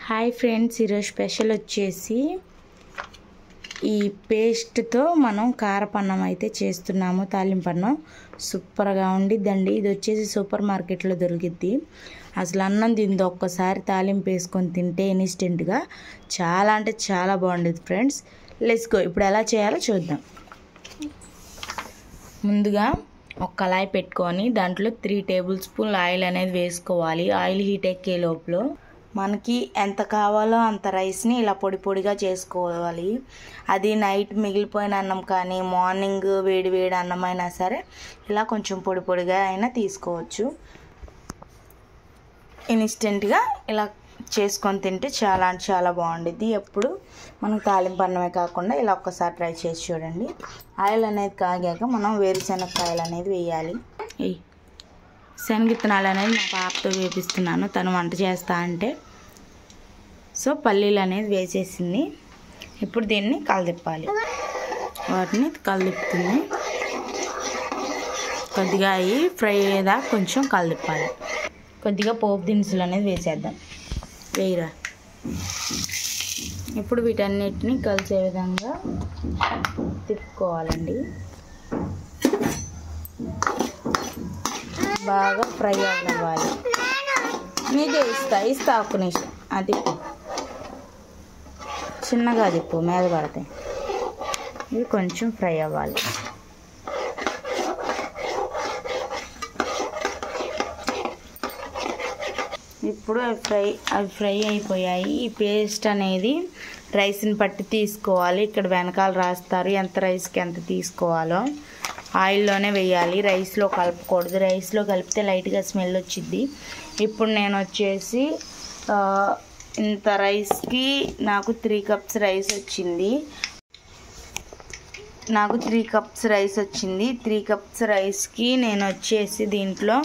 Hi friends, ఈరోజు special వచ్చేసి ఈ పేస్ట్తో మనం కారపన్నం అయితే చేస్తున్నాము. తాలింపన్నం సూపర్గా ఉండిద్దండి. ఇది వచ్చేసి సూపర్ మార్కెట్లో దొరికిద్ది. అసలు అన్నం దీంతో ఒక్కసారి తాలింపు వేసుకొని తింటే ఇన్స్టెంట్గా చాలా అంటే చాలా బాగుండేది ఫ్రెండ్స్. Let's go. ఇప్పుడు ఎలా చేయాలో చూద్దాం. ముందుగా ఒక కళాయి పెట్టుకొని దాంట్లో 3 టేబుల్ స్పూన్ల ఆయిల్ అనేది వేసుకోవాలి. ఆయిల్ హీట్ ఎక్కే లోపల మనకి ఎంత కావాలో అంత రైస్ని ఇలా పొడి పొడిగా చేసుకోవాలి. అది నైట్ మిగిలిపోయిన అన్నం కానీ మార్నింగ్ వేడి వేడి అన్నం అయినా సరే ఇలా కొంచెం పొడి పొడిగా అయినా తీసుకోవచ్చు. ఇన్స్టెంట్గా ఇలా చేసుకొని తింటే చాలా అంటే చాలా బాగుండిద్ది. ఎప్పుడు మనకు తాలింపు అన్నమే కాకుండా ఇలా ఒక్కసారి ట్రై చేసి చూడండి. ఆయిల్ అనేది కాగాక మనం వేరుశనగకాయలు అనేది వేయాలి. శనగిత్తనాలు అనేది మా పాపతో వేపిస్తున్నాను, తను వంట చేస్తా అంటే. సో పల్లీలు అనేది వేసేసింది. ఇప్పుడు దీన్ని కలదిప్పాలి. వాటిని కలదిప్పుతుంది. కొద్దిగా అవి ఫ్రై అయ్యేదా కొంచెం కలదిప్పాలి. కొద్దిగా పోపు దినుసులు అనేది వేసేద్దాం. వేయరా. ఇప్పుడు వీటన్నిటిని కలిసే విధంగా తిప్పుకోవాలండి. బాగా ఫ్రై అవ్వాలి. మీకే ఇస్తా ఒక్క నిమిషం. అది చిన్నగా తిప్పు, మీద పడతాయి. ఇవి కొంచెం ఫ్రై అవ్వాలి. ఇప్పుడు అవి ఫ్రై అయిపోయాయి. ఈ పేస్ట్ అనేది రైస్ని పట్టి తీసుకోవాలి. ఇక్కడ వెనకాల రాస్తారు ఎంత రైస్కి ఎంత తీసుకోవాలో. ఆయిల్లోనే వేయాలి, రైస్లో కలపకూడదు. రైస్లో కలిపితే లైట్గా స్మెల్ వచ్చిద్ది. ఇప్పుడు నేను వచ్చేసి ఇంత రైస్కి నాకు 3 కప్స్ రైస్ వచ్చింది. 3 కప్స్ రైస్కి నేను వచ్చేసి దీంట్లో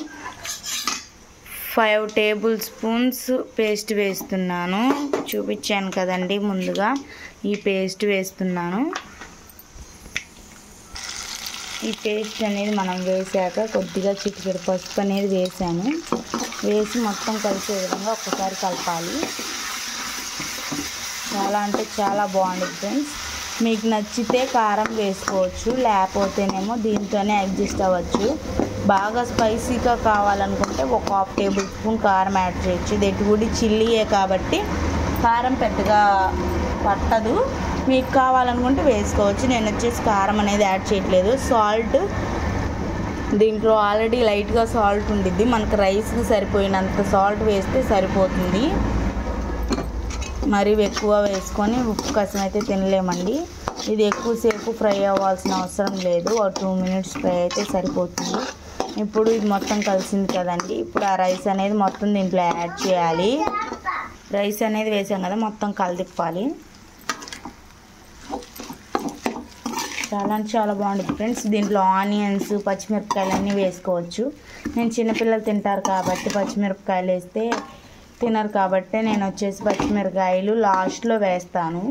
5 టేబుల్ స్పూన్స్ పేస్ట్ వేస్తున్నాను. చూపించాను కదండి ముందుగా, ఈ పేస్ట్ వేస్తున్నాను. ఈ పేస్ట్ అనేది మనం వేసాక కొద్దిగా చిటికెడు పసుపు అనేది వేసాను. వేసి మొత్తం కలిసే విధంగా ఒక్కసారి కలపాలి. చాలా అంటే చాలా బాగుంటుంది ఫ్రెండ్స్. మీకు నచ్చితే కారం వేసుకోవచ్చు, లేకపోతేనేమో దీంతోనే అడ్జస్ట్ అవ్వచ్చు. బాగా స్పైసీగా కావాలనుకుంటే ఒక 1/2 టేబుల్ స్పూన్ కారం యాడ్ చేయొచ్చు. ఇది ఎటుగుడి చిల్లీయే కాబట్టి కారం పెద్దగా పట్టదు. మీకు కావాలనుకుంటే వేసుకోవచ్చు. నేను వచ్చేసి కారం అనేది యాడ్ చేయట్లేదు. సాల్ట్ దీంట్లో ఆల్రెడీ లైట్గా సాల్ట్ ఉండిద్ది. మనకు రైస్కి సరిపోయినంత సాల్ట్ వేస్తే సరిపోతుంది. మరీ ఎక్కువ వేసుకొని ఉప్పు కసం అయితే తినలేమండి. ఇది ఎక్కువసేపు ఫ్రై అవ్వాల్సిన అవసరం లేదు. ఒక 2 మినిట్స్ ఫ్రై అయితే సరిపోతుంది. ఇప్పుడు ఇది మొత్తం కలిసింది కదండి. ఇప్పుడు ఆ రైస్ అనేది మొత్తం దీంట్లో యాడ్ చేయాలి. రైస్ అనేది వేసాం కదా, మొత్తం కలదిప్పాలి. చాలా అంటే చాలా బాగుంటుంది ఫ్రెండ్స్. దీంట్లో ఆనియన్స్, పచ్చిమిరపకాయలు అన్నీ వేసుకోవచ్చు. నేను చిన్నపిల్లలు తింటారు కాబట్టి పచ్చిమిరపకాయలు వేస్తే తినరు కాబట్టి నేను వచ్చేసి పచ్చిమిరపకాయలు లాస్ట్లో వేస్తాను.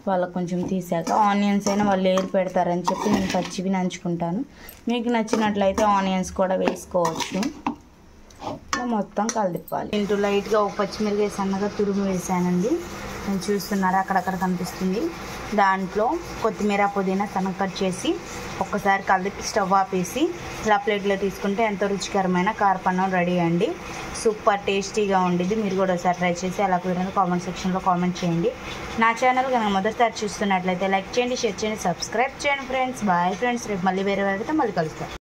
వాళ్ళకు కొంచెం తీసాక ఆనియన్స్ అయినా వాళ్ళు ఏరు పెడతారని చెప్పి నేను పచ్చివి నంచుకుంటాను. మీకు నచ్చినట్లయితే ఆనియన్స్ కూడా వేసుకోవచ్చు. మొత్తం కలదిప్పాలి. ఇంటూ లైట్గా ఒక పచ్చిమిరపకాయ సన్నగా తురుము వేసానండి. నేను చూస్తున్నారా, అక్కడక్కడ కనిపిస్తుంది. దాంట్లో కొత్తిమీర, పుదీనా సన్నగా కట్ చేసి ఒక్కసారి కలిపి స్టవ్ ఆపేసి ఇలా ప్లేట్లో తీసుకుంటే ఎంతో రుచికరమైన కారపన్నం రెడీ అండి. సూపర్ టేస్టీగా ఉండిద్ది. మీరు కూడా ఒకసారి ట్రై చేసి అలా కుదిరిన కామెంట్ సెక్షన్లో కామెంట్ చేయండి. నా ఛానల్ కనుక మొదటిసారి చూస్తున్నట్లయితే లైక్ చేయండి, షేర్ చేయండి, సబ్స్క్రైబ్ చేయండి ఫ్రెండ్స్. Bye friends. రేపు మళ్ళీ వేరే వారితో మళ్ళీ కలుస్తాను.